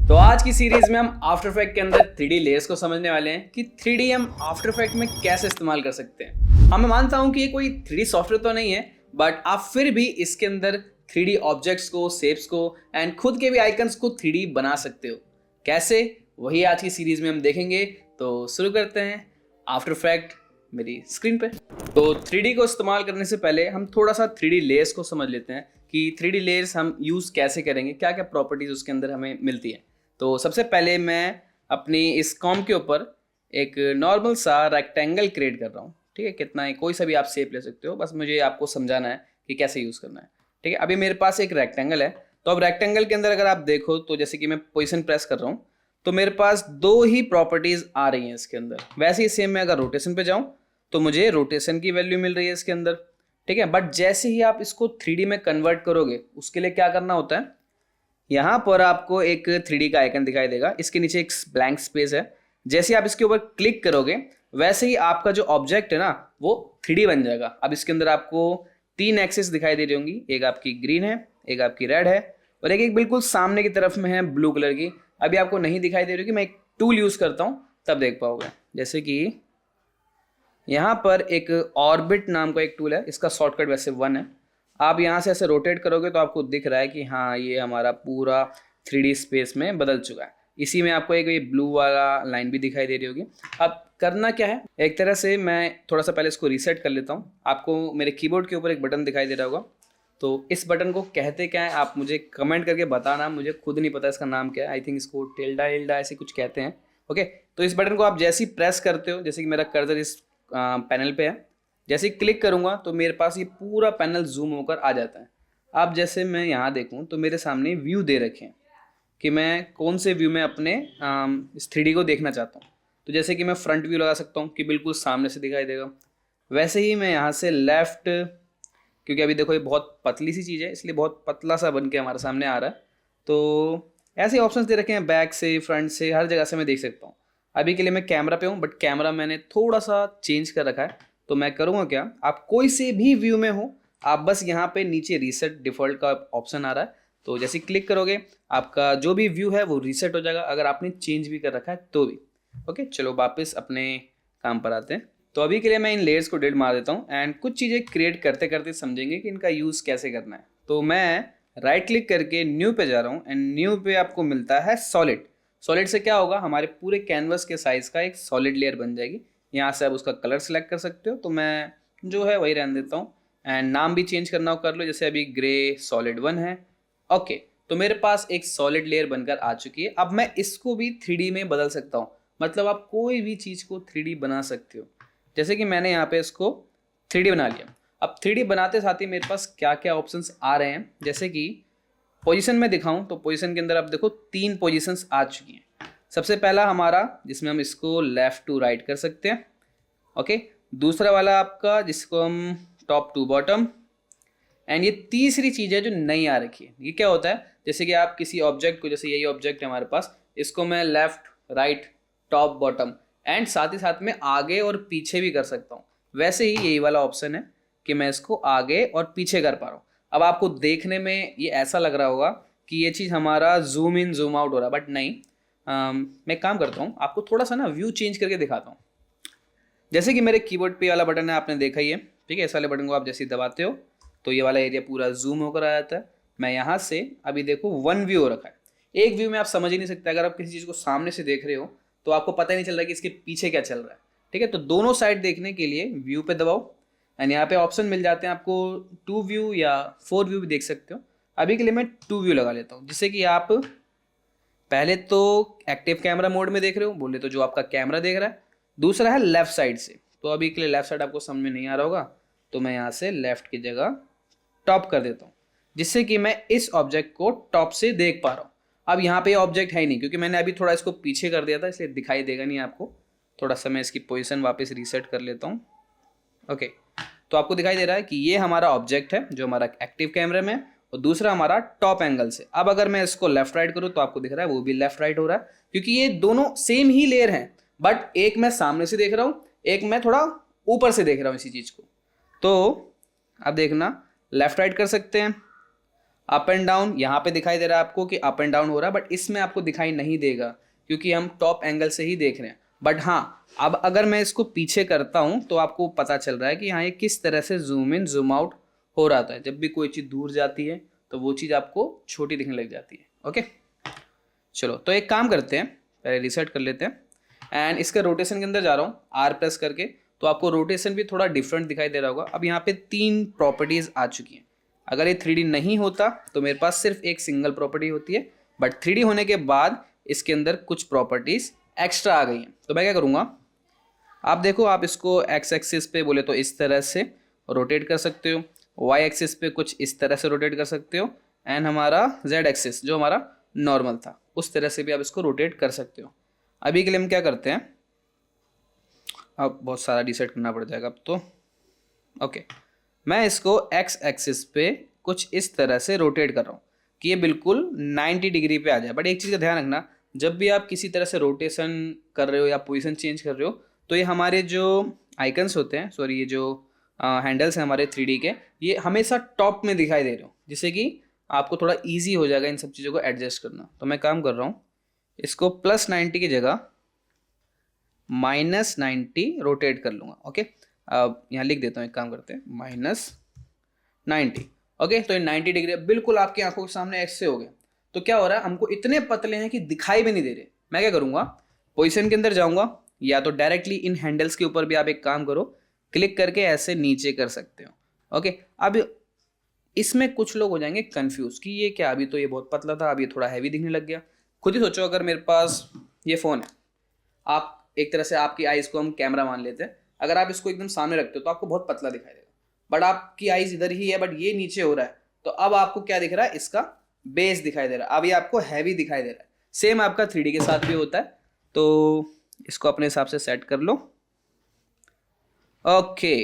तो आज की सीरीज में हम आफ्टर इफेक्ट के अंदर 3D लेयर्स को समझने वाले हैं कि 3D हम आफ्टर इफेक्ट में कैसे इस्तेमाल कर सकते हैं। मैं मानता हूं कि ये कोई 3D सॉफ्टवेयर तो नहीं है, बट आप फिर भी इसके अंदर 3D ऑब्जेक्ट्स को, शेप्स को एंड खुद के भी आइकन्स को 3D बना सकते हो। कैसे, वही आज की सीरीज में हम देखेंगे। तो शुरू करते हैं आफ्टर इफेक्ट मेरी स्क्रीन पे। तो 3D को इस्तेमाल करने से पहले हम थोड़ा सा 3D लेयर्स को समझ लेते हैं कि 3D लेयर्स हम यूज़ कैसे करेंगे, क्या क्या प्रॉपर्टीज उसके अंदर हमें मिलती है। तो सबसे पहले मैं अपनी इस कॉम के ऊपर एक नॉर्मल सा रेक्टेंगल क्रिएट कर रहा हूँ। ठीक है, कितना है, कोई सा भी आप शेप ले सकते हो, बस मुझे आपको समझाना है कि कैसे यूज़ करना है। ठीक है, अभी मेरे पास एक रेक्टेंगल है। तो अब रेक्टेंगल के अंदर अगर आप देखो तो जैसे कि मैं पोजीशन प्रेस कर रहा हूँ तो मेरे पास दो ही प्रॉपर्टीज आ रही हैं इसके अंदर। वैसे ही सेम मैं अगर रोटेशन पे जाऊँ तो मुझे रोटेशन की वैल्यू मिल रही है इसके अंदर। ठीक है, बट जैसे ही आप इसको 3D में कन्वर्ट करोगे उसके लिए क्या करना होता है, यहाँ पर आपको एक 3D का आइकन दिखाई देगा, इसके नीचे एक ब्लैंक स्पेस है। जैसे आप इसके ऊपर क्लिक करोगे वैसे ही आपका जो ऑब्जेक्ट है ना वो 3D बन जाएगा। अब इसके अंदर आपको 3 एक्सिस दिखाई दे रही होंगी, एक आपकी ग्रीन है, एक आपकी रेड है और एक बिल्कुल सामने की तरफ में है ब्लू कलर की। अभी आपको नहीं दिखाई दे रही होगी, मैं एक टूल यूज़ करता हूँ तब देख पाओगे। जैसे कि यहाँ पर एक ऑर्बिट नाम का एक टूल है, इसका शॉर्टकट वैसे 1 है। आप यहाँ से ऐसे रोटेट करोगे तो आपको दिख रहा है कि हाँ ये हमारा पूरा 3D स्पेस में बदल चुका है। इसी में आपको एक ये ब्लू वाला लाइन भी दिखाई दे रही होगी। अब करना क्या है, एक तरह से मैं थोड़ा सा पहले इसको रीसेट कर लेता हूँ। आपको मेरे कीबोर्ड के ऊपर एक बटन दिखाई दे रहा होगा, तो इस बटन को कहते क्या है आप मुझे कमेंट करके बताना, मुझे खुद नहीं पता इसका नाम क्या है। आई थिंक इसको टिल्डा इल्डा ऐसे कुछ कहते हैं। ओके, तो इस बटन को आप जैसे ही प्रेस करते हो, जैसे कि मेरा कर्सर इस पैनल पे है, जैसे ही क्लिक करूंगा तो मेरे पास ये पूरा पैनल जूम होकर आ जाता है। अब जैसे मैं यहाँ देखूँ तो मेरे सामने व्यू दे रखे हैं कि मैं कौन से व्यू में अपने इस 3D को देखना चाहता हूँ। तो जैसे कि मैं फ्रंट व्यू लगा सकता हूँ कि बिल्कुल सामने से दिखाई देगा। वैसे ही मैं यहाँ से लेफ्ट, क्योंकि अभी देखो ये बहुत पतली सी चीज़ है इसलिए बहुत पतला सा बन के हमारे सामने आ रहा है। तो ऐसे ऑप्शंस दे रखे हैं, बैक से, फ्रंट से, हर जगह से मैं देख सकता हूँ। अभी के लिए मैं कैमरा पे हूँ, बट कैमरा मैंने थोड़ा सा चेंज कर रखा है। तो मैं करूँगा क्या, आप कोई से भी व्यू में हो, आप बस यहाँ पे नीचे रीसेट डिफ़ॉल्ट का ऑप्शन आ रहा है, तो जैसे क्लिक करोगे आपका जो भी व्यू है वो रीसेट हो जाएगा, अगर आपने चेंज भी कर रखा है तो भी। ओके, चलो वापस अपने काम पर आते हैं। तो अभी के लिए मैं इन लेयर्स को डिलीट मार देता हूँ एंड कुछ चीज़ें क्रिएट करते करते समझेंगे कि इनका यूज़ कैसे करना है। तो मैं राइट क्लिक करके न्यू पे जा रहा हूँ एंड न्यू पे आपको मिलता है सॉलिड। सॉलिड से क्या होगा, हमारे पूरे कैनवस के साइज़ का एक सॉलिड लेयर बन जाएगी। यहाँ से आप उसका कलर सेलेक्ट कर सकते हो, तो मैं जो है वही रहने देता हूँ एंड नाम भी चेंज करना हो कर लो, जैसे अभी ग्रे सॉलिड 1 है। ओके, तो मेरे पास एक सॉलिड लेयर बनकर आ चुकी है। अब मैं इसको भी 3D में बदल सकता हूँ, मतलब आप कोई भी चीज़ को 3D बना सकते हो। जैसे कि मैंने यहाँ पे इसको 3D बना लिया। अब 3D बनाते साथ ही मेरे पास क्या क्या ऑप्शंस आ रहे हैं, जैसे कि पोजीशन में दिखाऊं तो पोजीशन के अंदर आप देखो 3 पोजीशंस आ चुकी हैं। सबसे पहला हमारा जिसमें हम इसको लेफ्ट टू राइट कर सकते हैं। ओके, दूसरा वाला आपका जिसको हम टॉप टू बॉटम, एंड ये तीसरी चीज़ है जो नहीं आ रखी है। ये क्या होता है, जैसे कि आप किसी ऑब्जेक्ट को, जैसे यही ऑब्जेक्ट है हमारे पास, इसको मैं left right top bottom and साथ ही साथ में आगे और पीछे भी कर सकता हूँ। वैसे ही यही वाला ऑप्शन है कि मैं इसको आगे और पीछे कर पा रहा हूँ। अब आपको देखने में ये ऐसा लग रहा होगा कि ये चीज़ हमारा जूम इन जूम आउट हो रहा है, बट नहीं। मैं काम करता हूँ, आपको थोड़ा सा ना व्यू चेंज करके दिखाता हूँ। जैसे कि मेरे कीबोर्ड पे वाला बटन है, आपने देखा ही है। ठीक है, इस वाले बटन को आप जैसे ही दबाते हो तो ये वाला एरिया पूरा जूम होकर आ जाता है। मैं यहाँ से अभी देखो 1 व्यू हो रखा है। एक व्यू में आप समझ ही नहीं सकते, अगर आप किसी चीज़ को सामने से देख रहे हो तो आपको पता ही नहीं चल रहा कि इसके पीछे क्या चल रहा है। ठीक है, तो दोनों साइड देखने के लिए व्यू पे दबाओ एंड यहाँ पे ऑप्शन मिल जाते हैं आपको 2 व्यू या 4 व्यू भी देख सकते हो। अभी के लिए मैं 2 व्यू लगा लेता हूँ, जिससे कि आप पहले तो एक्टिव कैमरा मोड में देख रहे हो, बोले तो जो आपका कैमरा देख रहा है। दूसरा है लेफ्ट साइड से, तो अभी के लिए लेफ्ट साइड आपको समझ में नहीं आ रहा होगा, तो मैं यहाँ से लेफ्ट की जगह टॉप कर देता हूँ, जिससे कि मैं इस ऑब्जेक्ट को टॉप से देख पा रहा हूँ। अब यहाँ पे ऑब्जेक्ट है ही नहीं, क्योंकि मैंने अभी थोड़ा इसको पीछे कर दिया था, इसलिए दिखाई देगा नहीं आपको। थोड़ा सा मैं इसकी पोजीशन वापस रीसेट कर लेता हूँ। ओके, तो आपको दिखाई दे रहा है कि ये हमारा ऑब्जेक्ट है जो हमारा एक्टिव कैमरे में, और दूसरा हमारा टॉप एंगल से। अब अगर मैं इसको लेफ्ट राइट करूँ तो आपको दिख रहा है वो भी लेफ्ट राइट हो रहा है, क्योंकि ये दोनों सेम ही लेयर हैं, बट एक मैं सामने से देख रहा हूँ, एक मैं थोड़ा ऊपर से देख रहा हूँ इसी चीज़ को। तो अब देखना, लेफ्ट राइट कर सकते हैं। अप एंड डाउन यहाँ पे दिखाई दे रहा है आपको कि अप एंड डाउन हो रहा है, बट इसमें आपको दिखाई नहीं देगा क्योंकि हम टॉप एंगल से ही देख रहे हैं। बट हाँ, अब अगर मैं इसको पीछे करता हूँ तो आपको पता चल रहा है कि हाँ ये किस तरह से जूम इन जूम आउट हो रहा था। जब भी कोई चीज़ दूर जाती है तो वो चीज़ आपको छोटी दिखने लग जाती है। ओके, चलो तो एक काम करते हैं, पहले रिसेट कर लेते हैं एंड इसका रोटेशन के अंदर जा रहा हूँ आर प्रेस करके, तो आपको रोटेशन भी थोड़ा डिफरेंट दिखाई दे रहा होगा। अब यहाँ पे 3 प्रॉपर्टीज आ चुकी हैं। अगर ये 3D नहीं होता तो मेरे पास सिर्फ एक सिंगल प्रॉपर्टी होती है, बट 3D होने के बाद इसके अंदर कुछ प्रॉपर्टीज एक्स्ट्रा आ गई हैं। तो मैं क्या करूँगा, आप देखो, आप इसको एक्स एक्सिस पे बोले तो इस तरह से रोटेट कर सकते हो, वाई एक्सिस पे कुछ इस तरह से रोटेट कर सकते हो, एंड हमारा जेड एक्सिस जो हमारा नॉर्मल था उस तरह से भी आप इसको रोटेट कर सकते हो। अभी के लिए हम क्या करते हैं, अब बहुत सारा डिसाइड करना पड़ जाएगा अब तो। ओके, मैं इसको एक्स एक्सिस पे कुछ इस तरह से रोटेट कर रहा हूँ कि ये बिल्कुल 90 डिग्री पे आ जाए। बट एक चीज़ का ध्यान रखना, जब भी आप किसी तरह से रोटेशन कर रहे हो या पोजीशन चेंज कर रहे हो तो ये हमारे जो आइकन्स होते हैं, सॉरी ये जो हैंडल्स हैं हमारे 3D के, ये हमेशा टॉप में दिखाई दे रहे हो, जिससे कि आपको थोड़ा ईजी हो जाएगा इन सब चीज़ों को एडजस्ट करना। तो मैं काम कर रहा हूँ, इसको +90 की जगह -90 रोटेट कर लूँगा। ओके, अब यहाँ लिख देता हूँ, एक काम करते हैं, -90। ओके, तो ये 90 डिग्री बिल्कुल आपकी आंखों के सामने ऐसे हो गया। तो क्या हो रहा है, हमको इतने पतले हैं कि दिखाई भी नहीं दे रहे। मैं क्या करूँगा, पोजीशन के अंदर जाऊँगा, या तो डायरेक्टली इन हैंडल्स के ऊपर भी आप एक काम करो, क्लिक करके ऐसे नीचे कर सकते हो। ओके, अब इसमें कुछ लोग हो जाएंगे कंफ्यूज कि ये क्या, अभी तो ये बहुत पतला था, अब ये थोड़ा हैवी दिखने लग गया। खुद ही सोचो, अगर मेरे पास ये फ़ोन है, आप एक तरह से आपकी आइज़ को हम कैमरा मान लेते हैं, अगर आप इसको एकदम सामने रखते हो तो आपको बहुत पतला दिखाई देगा। बट आपकी आइज़ इधर ही है, बट ये नीचे हो रहा है, तो अब आपको क्या दिख रहा है, इसका बेस दिखाई दे रहा है। अब ये आपको हैवी दिखाई दे रहा है। सेम आपका 3D के साथ भी होता है। तो इसको अपने हिसाब से सेट कर लो। ओके,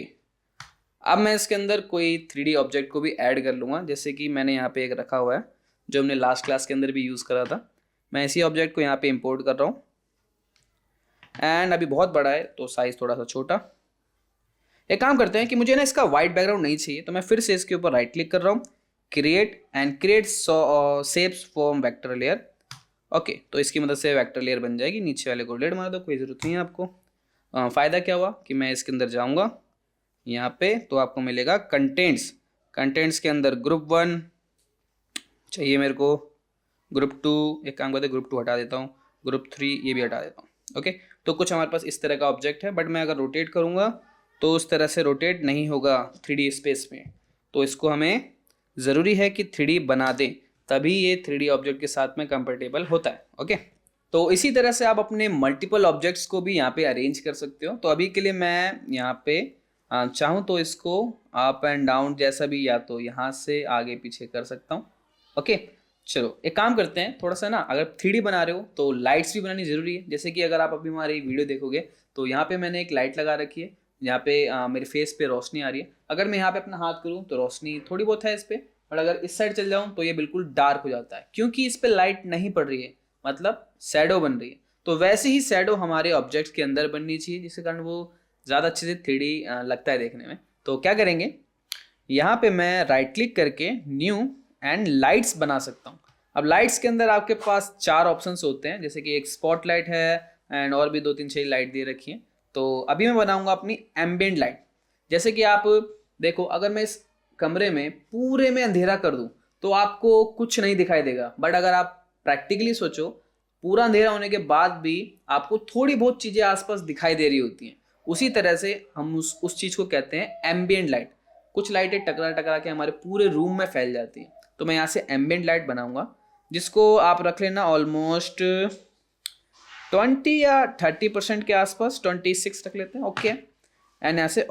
अब मैं इसके अंदर कोई 3D ऑब्जेक्ट को भी ऐड कर लूँगा, जैसे कि मैंने यहाँ पे एक रखा हुआ है जो हमने लास्ट क्लास के अंदर भी यूज़ करा था। मैं इसी ऑब्जेक्ट को यहाँ पे इंपोर्ट कर रहा हूँ, एंड अभी बहुत बड़ा है तो साइज़ थोड़ा सा छोटा। एक काम करते हैं कि मुझे ना इसका वाइट बैकग्राउंड नहीं चाहिए, तो मैं फिर से इसके ऊपर राइट क्लिक कर रहा हूँ, create and create shapes from vector layer. Okay, तो इसकी मदद से वेक्टर लेयर बन जाएगी। नीचे वाले को डिलीट मार दो, कोई ज़रूरत नहीं है आपको। फ़ायदा क्या हुआ कि मैं इसके अंदर जाऊँगा यहाँ पे, तो आपको मिलेगा कंटेंट्स के अंदर ग्रुप 1 चाहिए मेरे को, ग्रुप 2, एक काम करते ग्रुप 2 हटा देता हूँ, ग्रुप 3 ये भी हटा देता हूँ। ओके, तो कुछ हमारे पास इस तरह का ऑब्जेक्ट है, बट मैं अगर रोटेट करूँगा तो उस तरह से रोटेट नहीं होगा 3D स्पेस में। तो इसको हमें ज़रूरी है कि 3D बना दें, तभी ये 3D ऑब्जेक्ट के साथ में कंफर्टेबल होता है। ओके, तो इसी तरह से आप अपने मल्टीपल ऑब्जेक्ट्स को भी यहाँ पे अरेंज कर सकते हो। तो अभी के लिए मैं यहाँ पे चाहूँ तो इसको अप एंड डाउन जैसा भी, या तो यहाँ से आगे पीछे कर सकता हूँ। ओके, चलो एक काम करते हैं, थोड़ा सा ना, अगर 3D बना रहे हो तो लाइट्स भी बनानी ज़रूरी है। जैसे कि अगर आप अभी हमारी वीडियो देखोगे तो यहाँ पे मैंने एक लाइट लगा रखी है, यहाँ पे मेरे फेस पे रोशनी आ रही है। अगर मैं यहाँ पे अपना हाथ करूँ तो रोशनी थोड़ी बहुत है इस पर, बट अगर इस साइड चल जाऊँ तो ये बिल्कुल डार्क हो जाता है, क्योंकि इस पर लाइट नहीं पड़ रही है, मतलब शैडो बन रही है। तो वैसे ही शैडो हमारे ऑब्जेक्ट्स के अंदर बननी चाहिए, जिसके कारण वो ज़्यादा अच्छे से 3D लगता है देखने में। तो क्या करेंगे, यहाँ पे मैं राइट क्लिक करके न्यू एंड लाइट्स बना सकता हूँ। अब लाइट्स के अंदर आपके पास 4 ऑप्शंस होते हैं, जैसे कि एक स्पॉट लाइट है एंड और भी 2-3 लाइट दे रखी हैं। तो अभी मैं बनाऊंगा अपनी एम्बिएंट लाइट। जैसे कि आप देखो, अगर मैं इस कमरे में पूरे में अंधेरा कर दूं तो आपको कुछ नहीं दिखाई देगा, बट अगर आप प्रैक्टिकली सोचो, पूरा अंधेरा होने के बाद भी आपको थोड़ी बहुत चीज़ें आसपास दिखाई दे रही होती हैं। उसी तरह से हम उस चीज़ को कहते हैं एम्बिएंट लाइट। कुछ लाइटें टकरा टकरा के हमारे पूरे रूम में फैल जाती हैं। तो मैं यहाँ से एम्बिएंट लाइट बनाऊंगा, जिसको आप रख लेना ऑलमोस्ट 20 या 30% के आसपास, 26 रख लेते हैं। ओके, एंड यहाँ से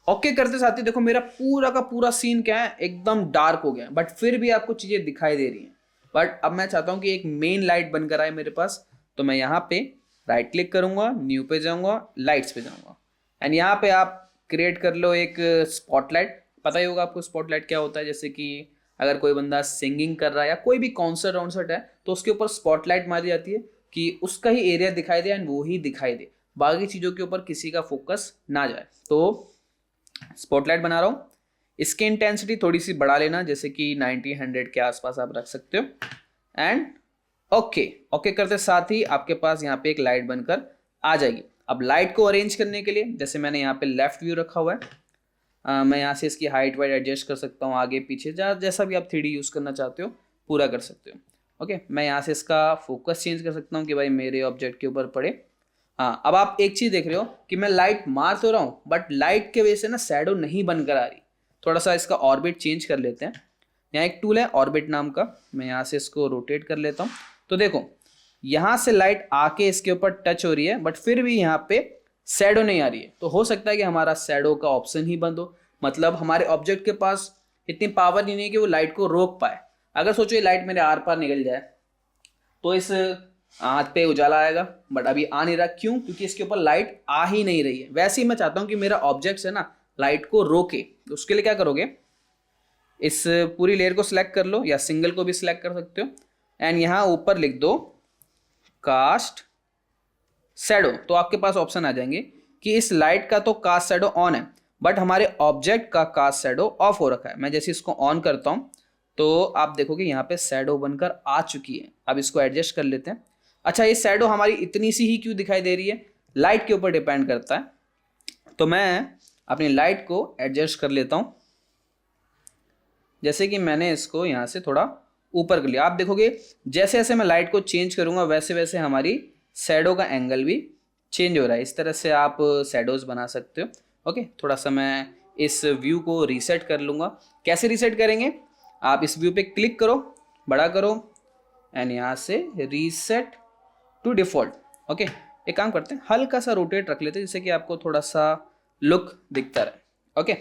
ओके करते साथ ही देखो मेरा पूरा का पूरा सीन क्या है, एकदम डार्क हो गया, बट फिर भी आपको चीज़ें दिखाई दे रही हैं। बट अब मैं चाहता हूँ कि एक मेन लाइट बनकर आए मेरे पास। तो मैं यहाँ पे राइट क्लिक करूँगा, न्यू पे जाऊँगा, लाइट्स पे जाऊँगा, एंड यहाँ पे आप क्रिएट कर लो एक स्पॉटलाइट। पता ही होगा आपको स्पॉटलाइट क्या होता है। जैसे कि अगर कोई बंदा सिंगिंग कर रहा है या कोई भी कॉन्सर्ट वॉन्सर्ट है तो उसके ऊपर स्पॉटलाइट मारी जाती है कि उसका ही एरिया दिखाई दे एंड वो ही दिखाई दे, बाकी चीज़ों के ऊपर किसी का फोकस ना जाए। तो स्पॉटलाइट बना रहा हूँ, इसकी इंटेंसिटी थोड़ी सी बढ़ा लेना, जैसे कि 90-100 के आसपास आप रख सकते हो। एंड ओके करते साथ ही आपके पास यहाँ पे एक लाइट बनकर आ जाएगी। अब लाइट को अरेंज करने के लिए, जैसे मैंने यहाँ पे लेफ्ट व्यू रखा हुआ है, मैं यहाँ से इसकी हाइट वाइट एडजस्ट कर सकता हूँ, आगे पीछे जैसा भी आप 3D यूज़ करना चाहते हो पूरा कर सकते हो। ओके, मैं यहाँ से इसका फोकस चेंज कर सकता हूँ कि भाई मेरे ऑब्जेक्ट के ऊपर पड़े। हाँ, अब आप एक चीज़ देख रहे हो कि मैं लाइट मार तो रहा हूँ, बट लाइट के वजह से ना शैडो नहीं बनकर आ रही। थोड़ा सा इसका ऑर्बिट चेंज कर लेते हैं। यहाँ एक टूल है ऑर्बिट नाम का, मैं यहाँ से इसको रोटेट कर लेता हूँ। तो देखो यहाँ से लाइट आके इसके ऊपर टच हो रही है, बट फिर भी यहाँ पे शैडो नहीं आ रही है। तो हो सकता है कि हमारा शैडो का ऑप्शन ही बंद हो, मतलब हमारे ऑब्जेक्ट के पास इतनी पावर नहीं है कि वो लाइट को रोक पाए। अगर सोचो ये लाइट मेरे आर पार निकल जाए तो इस हाथ पे उजाला आएगा, बट अभी आ नहीं रहा। क्यों? क्योंकि इसके ऊपर लाइट आ ही नहीं रही है। वैसे ही मैं चाहता हूँ कि मेरा ऑब्जेक्ट है ना लाइट को रोके। तो उसके लिए क्या करोगे, इस पूरी लेयर को सिलेक्ट कर लो, या सिंगल को भी सिलेक्ट कर सकते हो, एंड यहाँ ऊपर लिख दो कास्ट शैडो। तो आपके पास ऑप्शन आ जाएंगे कि इस लाइट का तो कास्ट शैडो ऑन है, बट हमारे ऑब्जेक्ट का कास्ट शैडो ऑफ हो रखा है। मैं जैसे इसको ऑन करता हूँ तो आप देखोगे यहाँ पे शैडो बनकर आ चुकी है। अब इसको एडजस्ट कर लेते हैं। अच्छा, ये शैडो हमारी इतनी सी ही क्यों दिखाई दे रही है? लाइट के ऊपर डिपेंड करता है। तो मैं अपनी लाइट को एडजस्ट कर लेता हूँ, जैसे कि मैंने इसको यहाँ से थोड़ा ऊपर कर लिया। आप देखोगे जैसे जैसे मैं लाइट को चेंज करूँगा वैसे वैसे हमारी शैडो का एंगल भी चेंज हो रहा है। इस तरह से आप शैडोज बना सकते हो। ओके, थोड़ा सा मैं इस व्यू को रीसेट कर लूँगा। कैसे रीसेट करेंगे? आप इस व्यू पे क्लिक करो, बड़ा करो, एंड यहाँ से रीसेट टू डिफ़ॉल्ट। ओके, एक काम करते हैं, हल्का सा रोटेट रख लेते हैं जिससे कि आपको थोड़ा सा लुक दिखता रहे। ओके,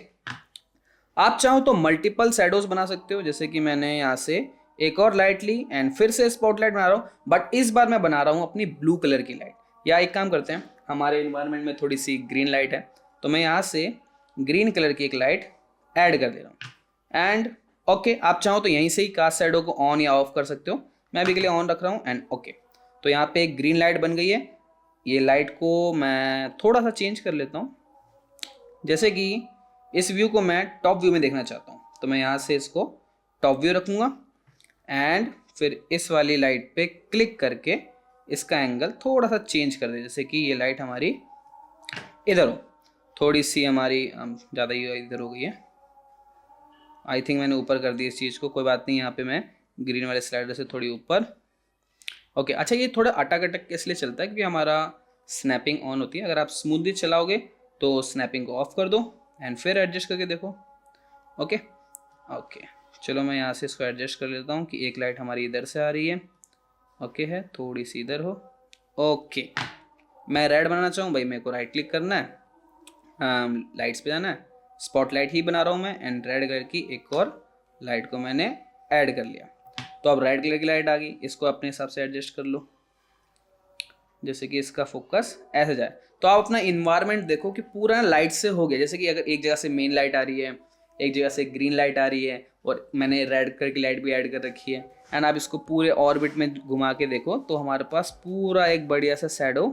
आप चाहो तो मल्टीपल शैडोज बना सकते हो, जैसे कि मैंने यहाँ से एक और लाइट ली एंड फिर से स्पॉटलाइट बना रहा हूँ, बट इस बार मैं बना रहा हूँ अपनी ब्लू कलर की लाइट। या एक काम करते हैं, हमारे इन्वायरमेंट में थोड़ी सी ग्रीन लाइट है, तो मैं यहाँ से ग्रीन कलर की एक लाइट ऐड कर दे रहा हूँ। एंड ओके, आप चाहो तो यहीं से ही कास्ट शैडो को ऑन या ऑफ कर सकते हो। मैं अभी के लिए ऑन रख रहा हूँ एंड ओके। तो यहाँ पे एक ग्रीन लाइट बन गई है। ये लाइट को मैं थोड़ा सा चेंज कर लेता हूँ, जैसे कि इस व्यू को मैं टॉप व्यू में देखना चाहता हूँ, तो मैं यहाँ से इसको टॉप व्यू रखूँगा एंड फिर इस वाली लाइट पे क्लिक करके इसका एंगल थोड़ा सा चेंज कर दे, जैसे कि ये लाइट हमारी इधर हो, थोड़ी सी हमारी ज़्यादा ही इधर हो गई है। आई थिंक मैंने ऊपर कर दी इस चीज़ को, कोई बात नहीं। यहाँ पे मैं ग्रीन वाले स्लाइडर से थोड़ी ऊपर। ओके, अच्छा, ये थोड़ा अटक अटक इसलिए चलता है क्योंकि हमारा स्नैपिंग ऑन होती है। अगर आप स्मूथली चलाओगे तो स्नैपिंग को ऑफ कर दो एंड फिर एडजस्ट करके देखो। ओके, चलो मैं यहाँ से इसको एडजस्ट कर लेता हूँ कि एक लाइट हमारी इधर से आ रही है। ओके है, थोड़ी सी इधर हो। ओके, मैं रेड बनाना चाहूँ भाई, मेरे को राइट क्लिक करना है, लाइट्स पे जाना है, स्पॉटलाइट ही बना रहा हूँ मैं, एंड रेड कलर की एक और लाइट को मैंने ऐड कर लिया। तो अब रेड कलर की लाइट आ गई, इसको अपने हिसाब से एडजस्ट कर लो, जैसे कि इसका फोकस ऐसे जाए। तो आप अपना इन्वायरमेंट देखो कि पूरा लाइट से हो गया। जैसे कि अगर एक जगह से मेन लाइट आ रही है, एक जगह से ग्रीन लाइट आ रही है, और मैंने रेड कलर की लाइट भी ऐड कर रखी है, एंड आप इसको पूरे ऑर्बिट में घुमा के देखो तो हमारे पास पूरा एक बढ़िया सा शैडो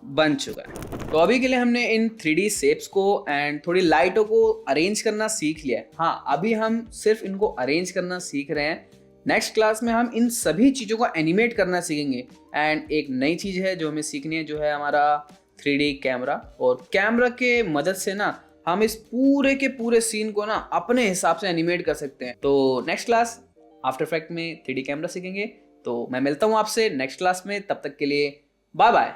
बन चुका है। तो अभी के लिए हमने इन 3D शेप्स को एंड थोड़ी लाइटों को अरेंज करना सीख लिया है। हाँ, अभी हम सिर्फ इनको अरेंज करना सीख रहे हैं। नेक्स्ट क्लास में हम इन सभी चीज़ों को एनिमेट करना सीखेंगे। एंड एक नई चीज़ है जो हमें सीखनी है, जो है हमारा 3D कैमरा। और कैमरा के मदद से ना हम इस पूरे के पूरे सीन को ना अपने हिसाब से एनिमेट कर सकते हैं। तो नेक्स्ट क्लास आफ्टर इफेक्ट में 3D कैमरा सीखेंगे। तो मैं मिलता हूँ आपसे नेक्स्ट क्लास में, तब तक के लिए बाय बाय।